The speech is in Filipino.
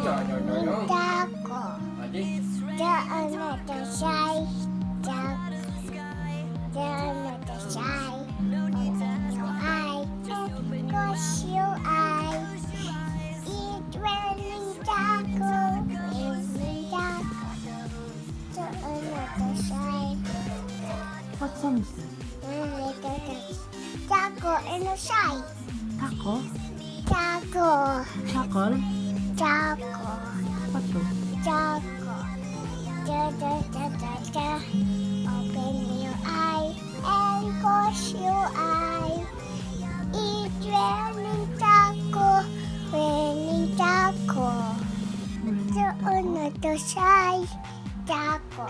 Taco. Down at the side. Down at the side. Open your eye. Close your eye. Eat raining taco. Raining taco. Down at the side. What song is that? Taco in the side. Taco? Taco. Chakol? Taco. What to? Taco. Da. Open your eye and close your eye. Eat raining taco. Raining taco. Doon na to side. Taco.